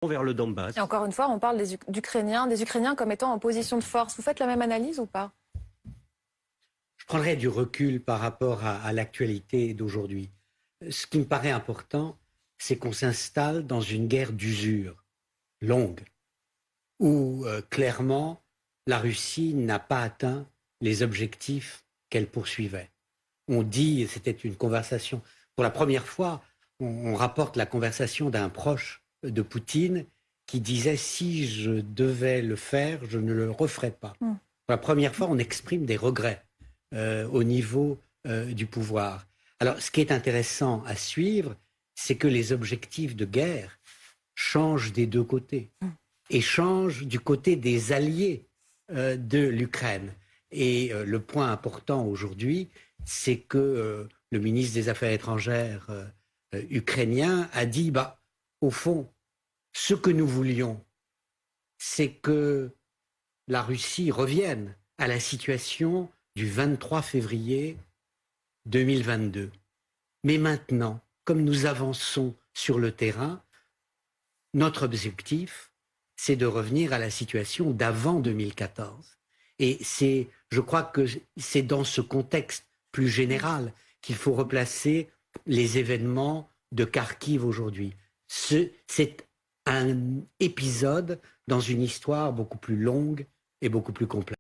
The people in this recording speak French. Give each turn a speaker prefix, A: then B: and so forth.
A: vers le Donbass.
B: Et encore une fois, on parle des Ukrainiens comme étant en position de force. Vous faites la même analyse ou pas?
C: Je prendrai du recul par rapport à l'actualité d'aujourd'hui. Ce qui me paraît important, c'est qu'on s'installe dans une guerre d'usure longue, où clairement la Russie n'a pas atteint les objectifs qu'elle poursuivait. On dit, c'était une conversation, pour la première fois, on rapporte la conversation d'un proche de Poutine qui disait si je devais le faire, je ne le referais pas. Pour la première fois, on exprime des regrets au niveau du pouvoir. Alors, ce qui est intéressant à suivre, c'est que les objectifs de guerre changent des deux côtés et changent du côté des alliés de l'Ukraine. Et le point important aujourd'hui, c'est que le ministre des Affaires étrangères ukrainien a dit, au fond, ce que nous voulions, c'est que la Russie revienne à la situation du 23 février 2022. Mais maintenant, comme nous avançons sur le terrain, notre objectif, c'est de revenir à la situation d'avant 2014. Et je crois que c'est dans ce contexte plus général qu'il faut replacer les événements de Kharkiv aujourd'hui. C'est un épisode dans une histoire beaucoup plus longue et beaucoup plus complexe.